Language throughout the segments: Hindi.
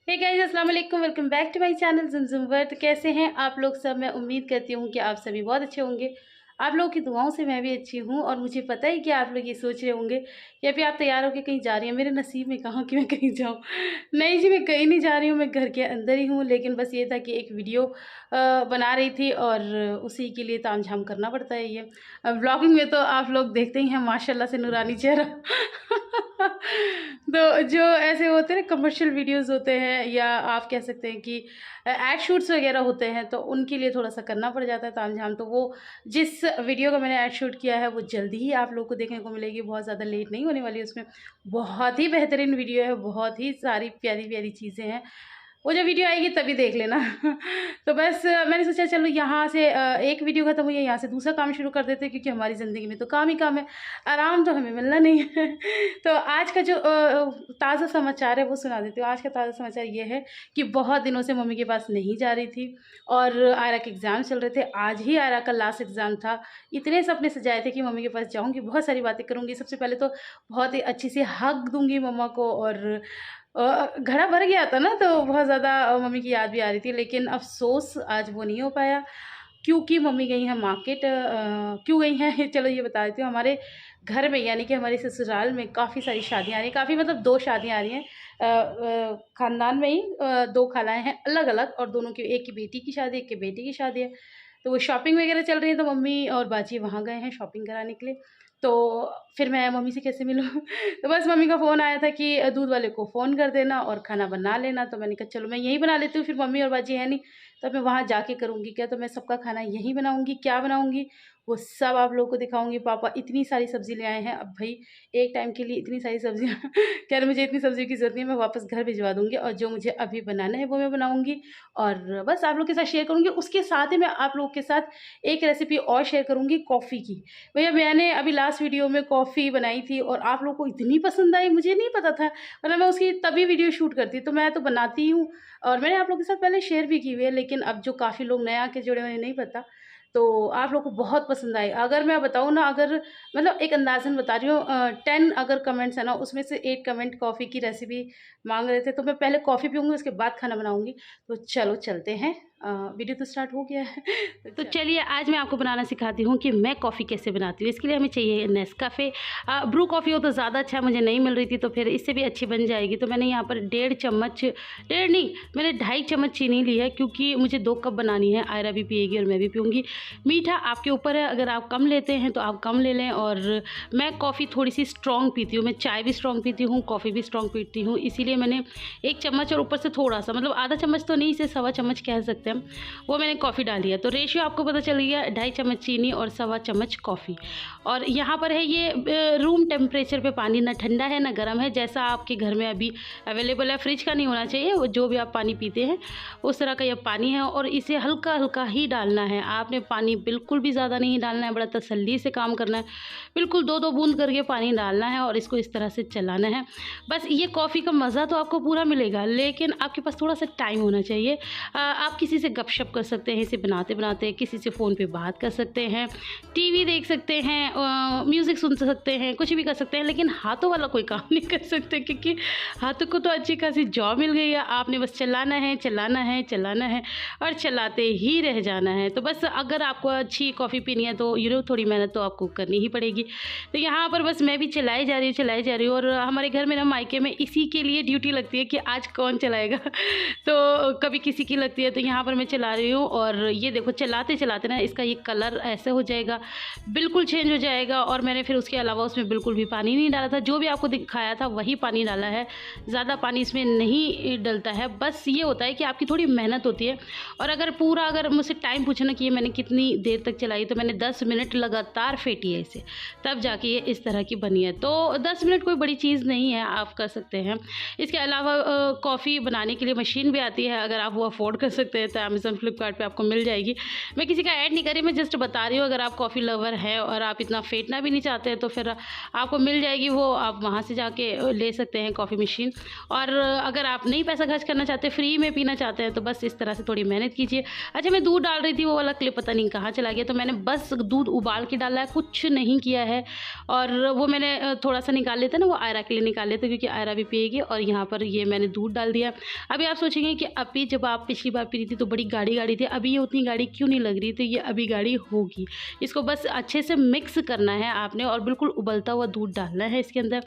हे गाइस, अस्सलाम वालेकुम। Welcome back to my channel Zamzam world. कैसे हैं आप लोग सब? मैं उम्मीद करती हूँ कि आप सभी बहुत अच्छे होंगे। आप लोगों की दुआओं से मैं भी अच्छी हूँ और मुझे पता है कि आप लोग ये सोच रहे होंगे कि अभी आप तैयार होके कहीं जा रही हैं। मेरे नसीब में कहाँ कि मैं कहीं जाऊँ। नहीं जी, मैं कहीं नहीं जा रही हूँ, मैं घर के अंदर ही हूँ। लेकिन बस ये था कि एक वीडियो बना रही थी और उसी के लिए तामझाम करना पड़ता है ये। व्लॉगिंग में तो आप लोग देखते ही हैं माशाल्लाह से नूरानी चेहरा। तो जो ऐसे होते हैं ना कमर्शियल वीडियोज़ होते हैं या आप कह सकते हैं कि एड शूट्स वगैरह होते हैं तो उनके लिए थोड़ा-सा करना पड़ जाता है तामझाम। तो वो जिस वीडियो का मैंने एड शूट किया है वो जल्दी ही आप लोगों को देखने को मिलेगी, बहुत ज़्यादा लेट नहीं होने वाली है उसमें। बहुत ही बेहतरीन वीडियो है, बहुत ही सारी प्यारी-प्यारी चीज़ें हैं। वो जब वीडियो आएगी तभी देख लेना। तो बस मैंने सोचा चलो यहाँ से एक वीडियो खत्म हुई है, यहाँ से दूसरा काम शुरू कर देते हैं क्योंकि हमारी ज़िंदगी में तो काम ही काम है, आराम तो हमें मिलना नहीं है। तो आज का जो ताज़ा समाचार है वो सुना देती हूँ। आज का ताज़ा समाचार ये है कि बहुत दिनों से मम्मी के पास नहीं जा रही थी और आयरा के एग्ज़ाम चल रहे थे। आज ही आयरा का लास्ट एग्ज़ाम था। इतने सपने सजाए थे कि मम्मी के पास जाऊँगी, बहुत सारी बातें करूँगी। सबसे पहले तो बहुत ही अच्छी सी हग दूँगी मम्मा को और घड़ा भर गया था ना तो बहुत ज़्यादा मम्मी की याद भी आ रही थी। लेकिन अफ़सोस आज वो नहीं हो पाया क्योंकि मम्मी गई हैं मार्केट। क्यों गई हैं चलो ये बता देती हूँ। हमारे घर में यानी कि हमारे ससुराल में काफ़ी सारी शादियाँ आ रही हैं, काफ़ी मतलब 2 शादियाँ आ रही हैं। ख़ानदान में ही 2 खालाएँ हैं अलग-अलग और दोनों की, एक की बेटी की शादी, एक के बेटे की शादी है। तो वो शॉपिंग वग़ैरह चल रही है तो मम्मी और बाजी वहाँ गए हैं शॉपिंग कराने के लिए। तो फिर मैं मम्मी से कैसे मिलूँ? तो बस मम्मी का फ़ोन आया था कि दूध वाले को फ़ोन कर देना और खाना बना लेना। तो मैंने कहा चलो मैं यहीं बना लेती हूँ, फिर मम्मी और बाजी है नहीं, तो मैं वहाँ जाके करूँगी क्या? तो मैं सबका खाना यहीं बनाऊँगी। क्या बनाऊँगी? वो सब आप लोगों को दिखाऊँगी। पापा इतनी सारी सब्ज़ी ले आए हैं, अब भई एक टाइम के लिए इतनी सारी सब्ज़ियाँ कह रहे मुझे इतनी सब्ज़ी की ज़रूरत नहीं है, मैं वापस घर भिजवा दूँगी और जो मुझे अभी बनाना है वो मैं बनाऊँगी और बस आप लोग के साथ शेयर करूँगी। उसके साथ ही मैं आप लोगों के साथ एक रेसिपी और शेयर करूँगी कॉफ़ी की। भैया मैंने अभी लास्ट वीडियो में कॉफ़ी बनाई थी और आप लोगों को इतनी पसंद आई, मुझे नहीं पता था, वरना मैं उसकी तभी वीडियो शूट करती। तो मैं तो बनाती हूँ और मैंने आप लोगों के साथ पहले शेयर भी की हुई है, लेकिन अब जो काफ़ी लोग नए आके जुड़े हुए हैं, नहीं पता। तो आप लोगों को बहुत पसंद आई। अगर मैं बताऊँ ना, अगर मतलब एक अंदाज़न बता रही हूँ, 10 अगर कमेंट्स है ना, उसमें से 8 कमेंट कॉफ़ी की रेसिपी माँग रहे थे, तो मैं पहले कॉफ़ी पीऊँगी, उसके बाद खाना बनाऊँगी। तो चलो चलते हैं। वीडियो तो स्टार्ट हो गया है। तो चलिए आज मैं आपको बनाना सिखाती हूँ कि मैं कॉफ़ी कैसे बनाती हूँ। इसके लिए हमें चाहिए नेस्काफ़े। ब्रू कॉफ़ी हो तो ज़्यादा अच्छा, मुझे नहीं मिल रही थी तो फिर इससे भी अच्छी बन जाएगी। तो मैंने यहाँ पर 1.5 चम्मच, 1.5 नहीं, मैंने 2.5 चम्मच चीनी ली है क्योंकि मुझे 2 कप बनानी है। आयरा भी पिएगी और मैं भी पीऊँगी। मीठा आपके ऊपर है, अगर आप कम लेते हैं तो आप कम ले लें। और मैं कॉफ़ी थोड़ी सी स्ट्रॉन्ग पीती हूँ, मैं चाय भी स्ट्रॉन्ग पीती हूँ, कॉफ़ी भी स्ट्रॉन्ग पीती हूँ, इसीलिए मैंने 1 चम्मच और ऊपर से थोड़ा सा, मतलब आधा चम्मच तो नहीं, इसे सवा चम्मच कह सकते हैं हम, वो मैंने कॉफ़ी डाली है। तो रेशियो आपको पता चल गया, 2.5 चम्मच चीनी और सवा चम्मच कॉफ़ी। और यहाँ पर है ये रूम टेम्परेचर पे पानी, ना ठंडा है ना गर्म है, जैसा आपके घर में अभी अवेलेबल है। फ्रिज का नहीं होना चाहिए, वो जो भी आप पानी पीते हैं उस तरह का यह पानी है। और इसे हल्का हल्का ही डालना है, आपने पानी बिल्कुल भी ज़्यादा नहीं डालना है, बड़ा तसल्ली से काम करना है। बिल्कुल 2-2 बूंद करके पानी डालना है और इसको इस तरह से चलाना है। बस ये कॉफ़ी का मज़ा तो आपको पूरा मिलेगा, लेकिन आपके पास थोड़ा सा टाइम होना चाहिए। आप किसी से गपशप कर सकते हैं इसे बनाते बनाते, किसी से फ़ोन पे बात कर सकते हैं, टीवी देख सकते हैं, म्यूज़िक सुन सकते हैं, कुछ भी कर सकते हैं, लेकिन हाथों वाला कोई काम नहीं कर सकते क्योंकि हाथों को तो अच्छी खासी जॉब मिल गई है। आपने बस चलाना है, चलाना है, चलाना है और चलाते ही रह जाना है। तो बस अगर आपको अच्छी कॉफ़ी पीनी है तो थोड़ी मेहनत तो आपको करनी ही पड़ेगी। तो यहाँ पर बस मैं भी चलाई जा रही हूँ और हमारे घर में ना मायके में इसी के लिए ड्यूटी लगती है कि आज कौन चलाएगा। तो कभी किसी की लगती है, तो यहाँ पर मैं चला रही हूँ। और ये देखो चलाते चलाते ना इसका ये कलर ऐसे हो जाएगा, बिल्कुल चेंज हो जाएगा। और मैंने फिर उसके अलावा उसमें बिल्कुल भी पानी नहीं डाला था, जो भी आपको दिखाया था वही पानी डाला है, ज़्यादा पानी इसमें नहीं डलता है। बस ये होता है कि आपकी थोड़ी मेहनत होती है। और अगर मुझसे टाइम पूछना कि ये मैंने कितनी देर तक चलाई, तो मैंने 10 मिनट लगातार फेंटी है इसे, तब जाके ये इस तरह की बनी है। तो 10 मिनट कोई बड़ी चीज़ नहीं है, आप कर सकते हैं। इसके अलावा कॉफ़ी बनाने के लिए मशीन भी आती है, अगर आप वो अफोर्ड कर सकते हैं तो अमेज़न फ्लिपकार्ट पे आपको मिल जाएगी। मैं किसी का ऐड नहीं कर रही, मैं जस्ट बता रही हूँ, अगर आप कॉफ़ी लवर हैं और आप इतना फेंटना भी नहीं चाहते हैं तो फिर आपको मिल जाएगी वो, आप वहाँ से जाके ले सकते हैं कॉफ़ी मशीन। और अगर आप नहीं पैसा खर्च करना चाहते, फ्री में पीना चाहते हैं, तो बस इस तरह से थोड़ी मेहनत कीजिए। अच्छा, मैं दूध डाल रही थी, वो वाला क्लिप पता नहीं कहाँ चला गया, तो मैंने बस दूध उबाल के डाला है, कुछ नहीं किया है। और वो मैंने थोड़ा सा निकाल लेते हैं ना, वो आयरा के लिए निकाल लेते क्योंकि आयरा भी पिएगी। और यहाँ पर ये मैंने दूध डाल दिया। अभी आप सोचेंगे कि अभी जब आप पिछली बार पी रही थी तो बड़ी गाढ़ी गाढ़ी थी, अभी ये उतनी गाढ़ी क्यों नहीं लग रही, तो ये अभी गाढ़ी होगी। इसको बस अच्छे से मिक्स करना है आपने और बिल्कुल उबलता हुआ दूध डालना है इसके अंदर।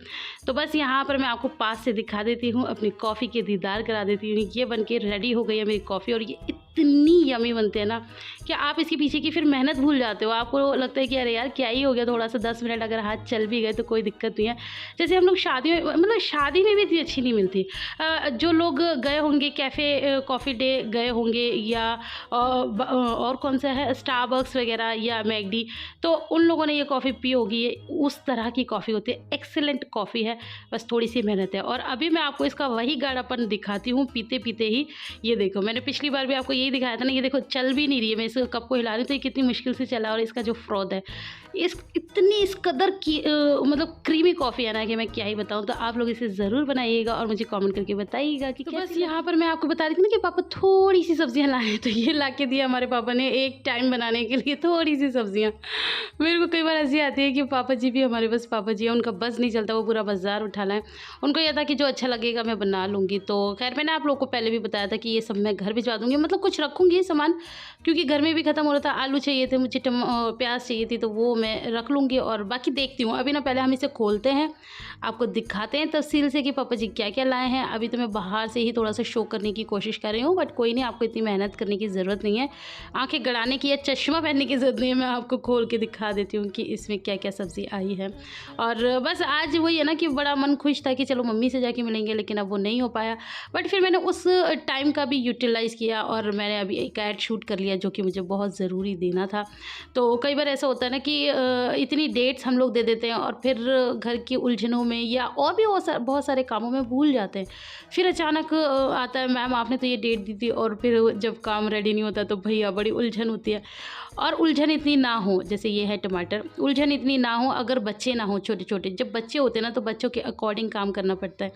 तो बस यहाँ पर मैं आपको पास से दिखा देती हूँ, अपनी कॉफ़ी के दीदार करा देती हूँ। ये बन के रेडी हो गई है मेरी कॉफ़ी, और ये इतनी यमी बनते हैं ना कि आप इसके पीछे की फिर मेहनत भूल जाते हो। आपको लगता है कि अरे यार क्या ही हो गया, थोड़ा सा 10 मिनट अगर हाथ चल भी गए तो कोई दिक्कत नहीं है। जैसे हम लोग शादी में, मतलब शादी में भी इतनी अच्छी नहीं मिलती। जो लोग गए होंगे कैफ़े कॉफ़ी डे गए होंगे, या और कौन सा है, स्टारबक्स वगैरह या मैकडी, तो उन लोगों ने ये कॉफ़ी पी होगी। ये उस तरह की कॉफ़ी होती है, एक्सेलेंट कॉफ़ी है, बस थोड़ी सी मेहनत है। और अभी मैं आपको इसका वही गाढ़ापन दिखाती हूँ पीते पीते ही। ये देखो, मैंने पिछली बार भी आपको यही दिखाया था ना, ये देखो चल भी नहीं रही है, मैं इस कप को हिला रही हूँ तो ये कितनी मुश्किल से चला। और इसका जो फ्रॉद है, इस कदर की मतलब क्रीमी कॉफ़ी है ना कि मैं क्या ही बताऊँ। तो आप लोग इसे ज़रूर बनाइएगा और मुझे कमेंट करके बताइएगा कि तो बस यहाँ पर मैं आपको बता रही थी ना कि पापा थोड़ी सी सब्जियाँ लाए, तो ये ला के दिया हमारे पापा ने एक टाइम बनाने के लिए, थोड़ी सी सब्जियाँ। मेरे को कई बार हंसी आती है कि पापा जी भी हमारे बस पापा जी हैं, उनका बस नहीं चलता, वो पूरा बाजार उठा लाएं। उनको यह था कि जो अच्छा लगेगा मैं बना लूँगी। तो खैर मैंने आप लोग को पहले भी बताया था कि ये सब मैं घर भिजवा दूँगी, मतलब कुछ रखूँगी सामान, क्योंकि घर में भी ख़त्म हो रहा था। आलू चाहिए थे मुझे, प्याज चाहिए थी, तो वो मैं रख लूँगी। और बाकी देखती हूँ। अभी ना पहले हम इसे खोलते हैं, आपको दिखाते हैं तफसील से कि पापा जी क्या क्या लाए हैं। अभी तो मैं बाहर से ही थोड़ा सा शो करने की कोशिश कर रही हूँ, बट कोई नहीं, आपको इतनी मेहनत करने की ज़रूरत नहीं है, आंखें गड़ाने की या चश्मा पहनने की ज़रूरत नहीं है। मैं आपको खोल के दिखा देती हूँ कि इसमें क्या क्या सब्ज़ी आई है। और बस आज वही है ना कि बड़ा मन खुश था कि चलो मम्मी से जाके मिलेंगे, लेकिन अब वो नहीं हो पाया। बट फिर मैंने उस टाइम का भी यूटिलाइज़ किया और मैंने अभी एक ऐड शूट कर लिया जो कि मुझे बहुत ज़रूरी देना था। तो कई बार ऐसा होता है ना कि इतनी डेट्स हम लोग दे देते हैं और फिर घर की उलझनों में या और भी बहुत सारे कामों में भूल जाते हैं। फिर अचानक आता है, मैम आपने तो ये डेट दी थी, और फिर जब काम रेडी नहीं होता तो भैया बड़ी उलझन होती है। और उलझन इतनी ना हो, जैसे ये है टमाटर, उलझन इतनी ना हो अगर बच्चे ना हो छोटे छोटे। जब बच्चे होते हैं ना तो बच्चों के अकॉर्डिंग काम करना पड़ता है।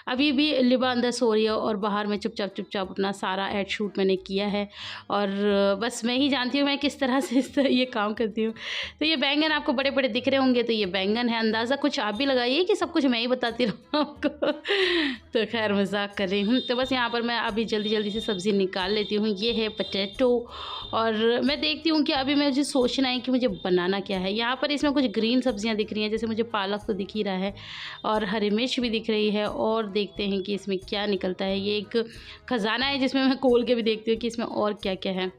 अभी भी लिबा अंदर सो रही है और बाहर में चुपचाप अपना सारा ऐड शूट मैंने किया है, और बस मैं ही जानती हूँ मैं किस तरह से ये काम करती हूँ। तो ये बैंगन आपको बड़े बड़े दिख रहे होंगे, तो ये बैंगन है। अंदाज़ा कुछ आप भी लगाइए कि सब कुछ मैं ही बताती रहूँ आपको। तो खैर मजाक कर रही हूँ। तो बस यहाँ पर मैं अभी जल्दी से सब्ज़ी निकाल लेती हूँ। ये है पोटैटो, और मैं देखती हूँ कि अभी मुझे सोचना है कि मुझे बनाना क्या है। यहाँ पर इसमें कुछ ग्रीन सब्जियाँ दिख रही हैं, जैसे मुझे पालक तो दिख ही रहा है और हरी मिर्च भी दिख रही है। और देखते हैं कि इसमें क्या निकलता है। ये एक ख़जाना है जिसमें मैं खोल के भी देखती हूँ कि इसमें और क्या क्या है।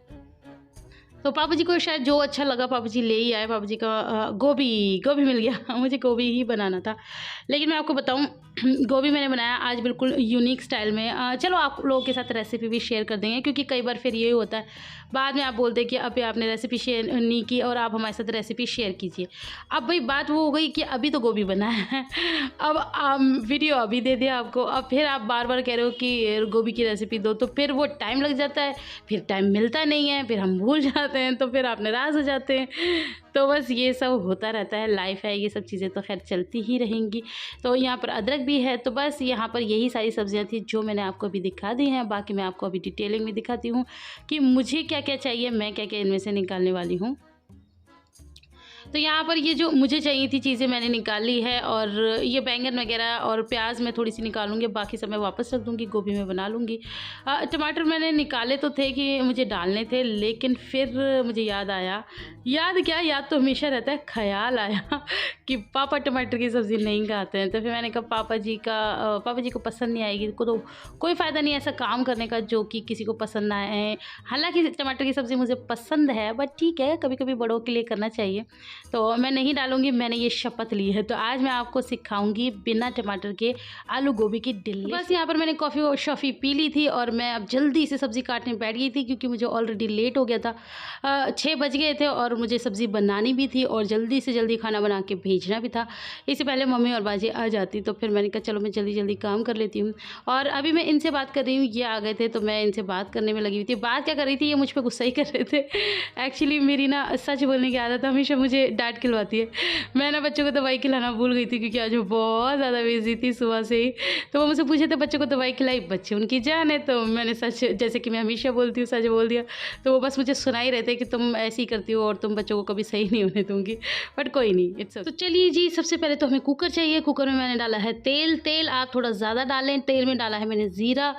तो पापा जी को शायद जो अच्छा लगा पापा जी ले ही आए। पापा जी का गोभी मिल गया। मुझे गोभी ही बनाना था, लेकिन मैं आपको बताऊं गोभी मैंने बनाया आज बिल्कुल यूनिक स्टाइल में। चलो आप लोगों के साथ रेसिपी भी शेयर कर देंगे, क्योंकि कई बार फिर ये होता है बाद में आप बोलते हैं कि अभी आपने रेसिपी शेयर नहीं की और आप हमारे साथ रेसिपी शेयर कीजिए। अब भाई बात वो हो गई कि अभी तो गोभी बनाया है, अब वीडियो अभी दे दिया आपको, अब फिर आप बार बार कह रहे हो कि गोभी की रेसिपी दो, तो फिर वो टाइम लग जाता है, फिर टाइम मिलता नहीं है, फिर हम भूल जाते हैं, तो फिर आप नाराज़ हो जाते हैं। तो बस ये सब होता रहता है, लाइफ है, ये सब चीज़ें तो खैर चलती ही रहेंगी। तो यहाँ पर अदरक भी है। तो बस यहाँ पर यही सारी सब्जियाँ थी जो मैंने आपको अभी दिखा दी हैं। बाकी मैं आपको अभी डिटेलिंग में दिखाती हूँ कि मुझे क्या क्या चाहिए, मैं क्या क्या इनमें से निकालने वाली हूँ। तो यहाँ पर ये जो मुझे चाहिए थी चीज़ें मैंने निकाली है, और ये बैंगन वगैरह और प्याज मैं थोड़ी सी निकालूंगी, बाकी सब मैं वापस रख दूँगी, गोभी में बना लूँगी। टमाटर मैंने निकाले तो थे कि मुझे डालने थे, लेकिन फिर मुझे याद तो हमेशा रहता है, ख्याल आया कि पापा टमाटर की सब्ज़ी नहीं खाते हैं। तो फिर मैंने कहा पापा जी को पसंद नहीं आएगी तो कोई फ़ायदा नहीं ऐसा काम करने का जो कि किसी को पसंद ना आए। हालाँकि टमाटर की सब्ज़ी मुझे पसंद है, बट ठीक है, कभी कभी बड़ों के लिए करना चाहिए। तो मैं नहीं डालूँगी, मैंने ये शपथ ली है। तो आज मैं आपको सिखाऊँगी बिना टमाटर के आलू गोभी की डिलीशियस। बस यहाँ पर मैंने कॉफ़ी और शॉफ़ी पी ली थी और मैं अब जल्दी से सब्ज़ी काटने बैठ गई थी, क्योंकि मुझे ऑलरेडी लेट हो गया था। 6 बज गए थे और मुझे सब्ज़ी बनानी भी थी और जल्दी से जल्दी खाना बना के भेजना भी था। इससे पहले मम्मी और बाजी आ जाती, तो फिर मैंने कहा चलो मैं जल्दी काम कर लेती हूँ। और अभी मैं इनसे बात कर रही हूँ, ये आ गए थे, तो मैं इनसे बात करने में लगी हुई थी। बात क्या कर रही थी, ये मुझ पर गुस्सा ही कर रहे थे। एक्चुअली मेरी ना सच बोलने की आदत हमेशा मुझे डांट खिलवाती है। मैं ना बच्चों को दवाई खिलाना भूल गई थी, क्योंकि आज मैं बहुत ज़्यादा बिजी थी सुबह से ही। तो वो मुझसे पूछे थे बच्चों को दवाई खिलाई, बच्चे उनकी जान है। तो मैंने सच, जैसे कि मैं हमेशा बोलती हूँ, सच बोल दिया। तो वो बस मुझे सुना ही रहते कि तुम ऐसी करती हो और तुम बच्चों को कभी सही नहीं होने दूंगी। बट कोई नहीं, इट्स ओके। तो चलिए जी, सबसे पहले तो हमें कुकर चाहिए। कुकर में मैंने डाला है तेल आप थोड़ा ज़्यादा डालें। तेल में डाला है मैंने ज़ीरा।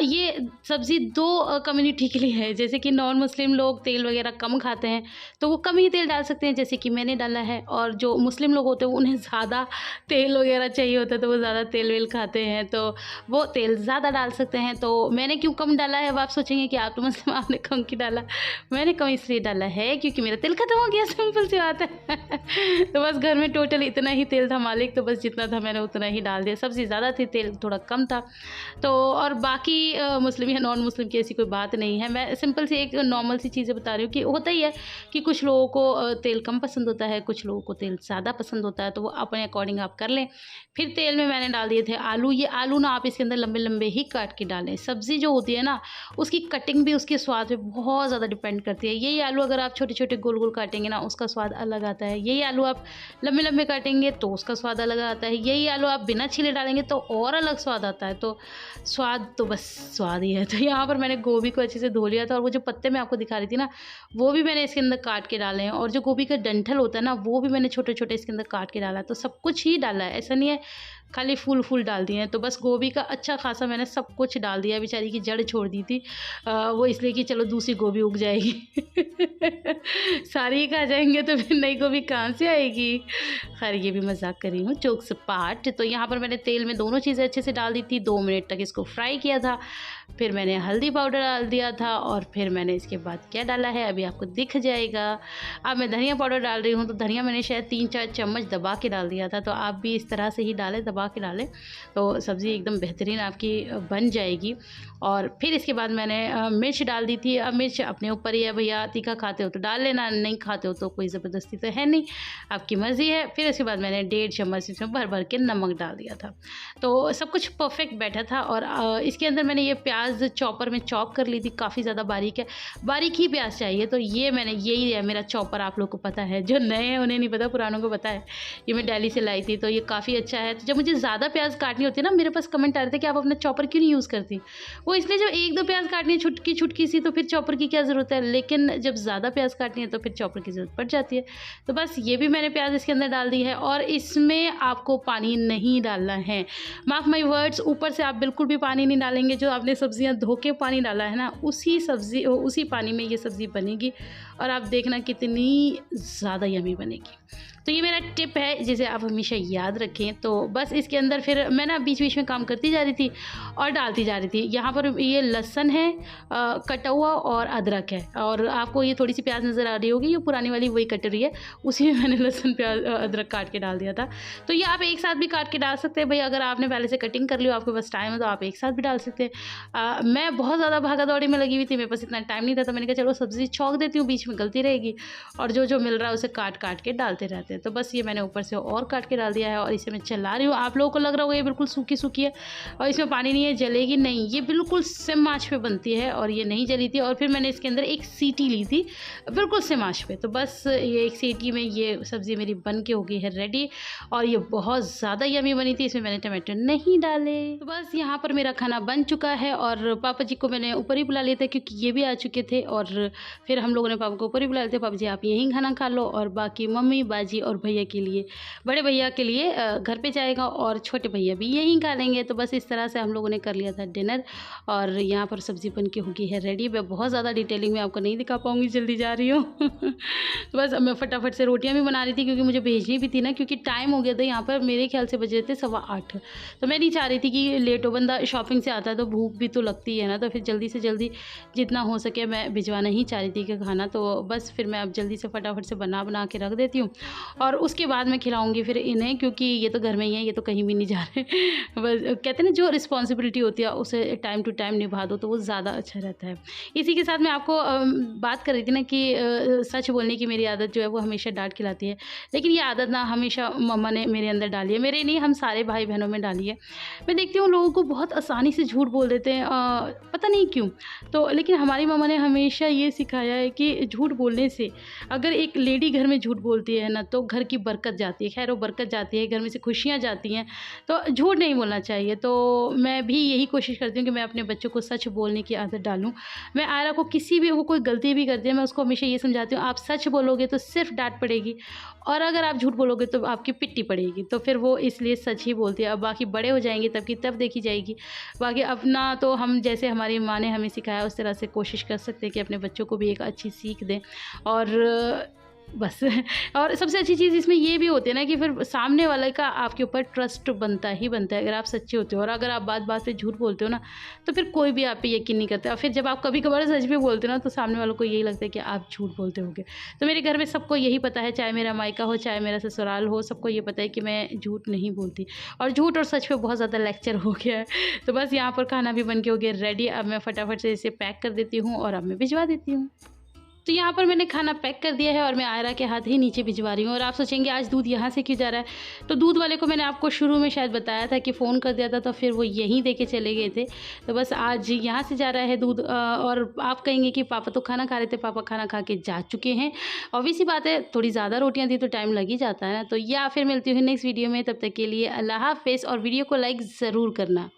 ये सब्ज़ी 2 कम्युनिटी के लिए है। जैसे कि नॉन मुस्लिम लोग तेल वगैरह कम खाते हैं, तो वो कम ही तेल डाल सकते हैं, जैसे कि मैंने डाला है। और जो मुस्लिम लोग होते हैं उन्हें ज़्यादा तेल वगैरह चाहिए होता है, तो वो ज़्यादा तेल वेल खाते हैं, तो वो तेल ज़्यादा डाल सकते हैं। तो मैंने क्यों कम डाला है, अब आप सोचेंगे कि आप तो मुस्लिम, आपने कम क्यों डाला। मैंने कम इसलिए डाला है क्योंकि मेरा तेल खत्म हो गया, सिंपल सी बात है। तो बस घर में टोटल इतना ही तेल था मालिक, तो बस जितना था मैंने उतना ही डाल दिया। सब्ज़ी ज़्यादा थी, तेल थोड़ा कम था। तो और बाकी मुस्लिम या नॉन मुस्लिम की ऐसी कोई बात नहीं है। मैं सिंपल सी एक नॉर्मल सी चीज़ें बता रही हूँ कि होता ही है कि कुछ लोगों को तेल कम पसंद होता है, कुछ लोगों को तेल ज़्यादा पसंद होता है, तो वो अपने अकॉर्डिंग आप कर लें। फिर तेल में मैंने डाल दिए थे आलू। ये आलू ना आप इसके अंदर लंबे लंबे ही काट के डालें। सब्ज़ी जो होती है ना, उसकी कटिंग भी उसके स्वाद पे बहुत ज़्यादा डिपेंड करती है। यही आलू अगर आप छोटे छोटे गोल गोल काटेंगे ना, उसका स्वाद अलग आता है। यही आलू आप लंबे लंबे काटेंगे तो उसका स्वाद अलग आता है। यही आलू आप बिना छीले डालेंगे तो और अलग स्वाद आता है। तो स्वाद तो बस स्वाद ही है। तो यहाँ पर मैंने गोभी को अच्छे से धो लिया था, और वो जो पत्ते मैं आपको दिखा रही थी ना, वो भी मैंने इसके अंदर काट के डाले हैं। और जो गोभी का डंठल होता है ना, वो भी मैंने छोटे छोटे इसके अंदर काट के डाला है। तो सब कुछ ही डाला है, ऐसा नहीं है खाली फूल डाल दिए हैं। तो बस गोभी का अच्छा खासा मैंने सब कुछ डाल दिया। बेचारी की जड़ छोड़ दी थी वो, इसलिए कि चलो दूसरी गोभी उग जाएगी। सारी ही खा जाएंगे तो फिर नई गोभी कहाँ से आएगी। खैर ये भी मजाक कर रही हूँ, जोक्स पार्ट। तो यहाँ पर मैंने तेल में दोनों चीज़ें अच्छे से डाल दी थी। 2 मिनट तक इसको फ्राई किया था। फिर मैंने हल्दी पाउडर डाल दिया था, और फिर मैंने इसके बाद क्या डाला है अभी आपको दिख जाएगा। अब मैं धनिया पाउडर डाल रही हूँ। तो धनिया मैंने शायद 3-4 चम्मच दबा के डाल दिया था। तो आप भी इस तरह से ही डालें, दबा के डालें, तो सब्ज़ी एकदम बेहतरीन आपकी बन जाएगी। और फिर इसके बाद मैंने मिर्च डाल दी थी। अब मिर्च अपने ऊपर ही है, भैया तीखा खाते हो तो डाल लेना, नहीं खाते हो तो कोई ज़बरदस्ती तो है नहीं, आपकी मर्ज़ी है। फिर उसके बाद मैंने 1.5 चम्मच इसमें भर के नमक डाल दिया था। तो सब कुछ परफेक्ट बैठा था। और इसके अंदर मैंने ये प्याज चॉपर में चॉप कर ली थी, काफ़ी ज़्यादा बारीक है, बारीक ही प्याज चाहिए। तो ये मैंने, यही है मेरा चॉपर, आप लोग को पता है, जो नए हैं उन्हें नहीं पता, पुरानों को पता है। ये मैं दिल्ली से लाई थी, तो ये काफ़ी अच्छा है। तो जब मुझे ज़्यादा प्याज काटनी होती है ना, मेरे पास कमेंट आ रहे थे कि आप अपना चॉपर क्यों नहीं यूज़ करती। वो इसलिए जब 1-2 प्याज काटनी है छुटकी सी, तो फिर चॉपर की क्या ज़रूरत है। लेकिन जब ज़्यादा प्याज काटनी है तो फिर चॉपर की ज़रूरत पड़ जाती है। तो बस ये भी मैंने प्याज इसके अंदर डाल दी है। और इसमें आपको पानी नहीं डालना है, मार्क माई वर्ड्स। ऊपर से आप बिल्कुल भी पानी नहीं डालेंगे। जो आपने सब्जियां धो के पानी डाला है ना, उसी पानी में ये सब्ज़ी बनेगी, और आप देखना कितनी ज़्यादा यमी बनेगी। तो ये मेरा टिप है जिसे आप हमेशा याद रखें। तो बस इसके अंदर फिर मैं ना बीच बीच में काम करती जा रही थी और डालती जा रही थी। यहाँ पर ये लहसुन है कटा हुआ, और अदरक है। और आपको ये थोड़ी सी प्याज नज़र आ रही होगी, ये पुरानी वाली वही कट रही है, उसी में मैंने लहसुन प्याज अदरक काट के डाल दिया था। तो ये आप एक साथ भी काट के डाल सकते हैं भाई, अगर आपने पहले से कटिंग कर ली हो, आपके पास टाइम है तो आप एक साथ भी डाल सकते हैं। मैं बहुत ज़्यादा भागा दौड़ी में लगी हुई थी, मेरे पास इतना टाइम नहीं था, तो मैंने कहा चलो सब्ज़ी छौंक देती हूँ, बीच में गलती रहेगी, और जो मिल रहा है उसे काट के डालते रहते हैं। तो बस ये मैंने ऊपर से और काट के डाल दिया है, और इसे मैं चला रही हूँ। आप लोगों को लग रहा होगा ये बिल्कुल सूखी है और इसमें पानी नहीं है, जलेगी नहीं, ये बिल्कुल सिम आंच पे बनती है, और ये नहीं जली थी। और फिर मैंने इसके अंदर एक सीटी ली थी, बिल्कुल सिम आंच पे। तो बस ये एक सीटी में ये सब्ज़ी मेरी बन के हो गई है रेडी, और ये बहुत ज़्यादा यमी बनी थी, इसमें मैंने टमाटर नहीं डाले। तो बस यहाँ पर मेरा खाना बन चुका है, और पापा जी को मैंने ऊपर ही बुला लिया था क्योंकि ये भी आ चुके थे। और फिर हम लोगों ने पापा को ऊपर ही बुला लिया था, पापा जी आप यहीं खाना खा लो, और बाकी मम्मी बाजी और भैया के लिए, बड़े भैया के लिए घर पे जाएगा, और छोटे भैया भी यहीं खा लेंगे। तो बस इस तरह से हम लोगों ने कर लिया था डिनर और यहाँ पर सब्ज़ी बन के हो गई है रेडी। मैं बहुत ज़्यादा डिटेलिंग में आपको नहीं दिखा पाऊँगी, जल्दी जा रही हूँ। तो बस मैं फटाफट से रोटियाँ भी बना रही थी क्योंकि मुझे भेजनी भी थी ना, क्योंकि टाइम हो गया था यहाँ पर, मेरे ख्याल से बजे थे 8:15। तो मैं नहीं चाह रही थी कि लेट हो, बंदा शॉपिंग से आता है तो भूख भी तो लगती है ना, तो फिर जल्दी से जल्दी जितना हो सके मैं भिजवाना ही चाह रही थी कि खाना। तो बस फिर मैं अब जल्दी से फटाफट से बना के रख देती हूँ और उसके बाद मैं खिलाऊँगी फिर इन्हें, क्योंकि ये तो घर में ही है, ये तो कहीं भी नहीं जा रहे। बस कहते हैं ना, जो रिस्पॉन्सिबिलिटी होती है उसे टाइम टू टाइम निभा दो तो वो ज़्यादा अच्छा रहता है। इसी के साथ मैं आपको बात कर रही थी ना कि सच बोलने की मेरी आदत जो है वो हमेशा डाँट खिलाती है। लेकिन ये आदत ना हमेशा मम्मा ने मेरे अंदर डाली है, मेरे नहीं, हम सारे भाई-बहनों में डाली है। मैं देखती हूँ लोगों को बहुत आसानी से झूठ बोल देते हैं, पता नहीं क्यों? तो लेकिन हमारी मम्मा ने हमेशा ये सिखाया है कि झूठ बोलने से, अगर एक लेडी घर में झूठ बोलती है ना तो घर की बरकत जाती है, खैर वो बरकत जाती है, घर में से खुशियाँ जाती हैं, तो झूठ नहीं बोलना चाहिए। तो मैं भी यही कोशिश करती हूँ कि मैं अपने बच्चों को सच बोलने की आदत डालूँ। मैं आयरा को किसी भी, वो कोई गलती भी करती है, मैं उसको हमेशा ये समझाती हूँ, आप सच बोलोगे तो सिर्फ डाँट पड़ेगी और अगर आप झूठ बोलोगे तो आपकी पिट्टी पड़ेगी। तो फिर वो इसलिए सच ही बोलती है। अब बाकी बड़े हो जाएँगे तब की तब देखी जाएगी। बाकी अपना तो हम, जैसे हमारी माँ ने हमें सिखाया उस तरह से कोशिश कर सकते हैं कि अपने बच्चों को भी एक अच्छी सीख दें। और बस और सबसे अच्छी चीज़ इसमें ये भी होती है ना कि फिर सामने वाले का आपके ऊपर ट्रस्ट बनता ही बनता है अगर आप सच्चे होते हो। और अगर आप बात-बात पे झूठ बोलते हो ना, तो फिर कोई भी आप पे यकीन नहीं करता। और फिर जब आप कभी-कभार सच भी बोलते हो ना, तो सामने वालों को यही लगता है कि आप झूठ बोलते होगे। तो मेरे घर में सबको यही पता है, चाहे मेरा मायका हो, चाहे मेरा ससुराल हो, सबको ये पता है कि मैं झूठ नहीं बोलती। और झूठ और सच पे बहुत ज़्यादा लेक्चर हो गया है। तो बस यहाँ पर खाना भी बन के हो गया रेडी। अब मैं फटाफट से इसे पैक कर देती हूँ और अब मैं भिजवा देती हूँ। तो यहाँ पर मैंने खाना पैक कर दिया है और मैं आयरा के हाथ ही नीचे भिजवा रही हूँ। और आप सोचेंगे आज दूध यहाँ से क्यों जा रहा है? तो दूध वाले को मैंने आपको शुरू में शायद बताया था कि फ़ोन कर दिया था, तो फिर वो यहीं दे के चले गए थे। तो बस आज यहाँ से जा रहा है दूध। और आप कहेंगे कि पापा तो खाना खा रहे थे, पापा खाना खा के जा चुके हैं। ऑब्वियस सी बात है, थोड़ी ज़्यादा रोटियाँ थी तो टाइम लग ही जाता है ना। तो या फिर मिलती हूँ नेक्स्ट वीडियो में, तब तक के लिए अल्लाह हाफ़िज़ और वीडियो को लाइक ज़रूर करना।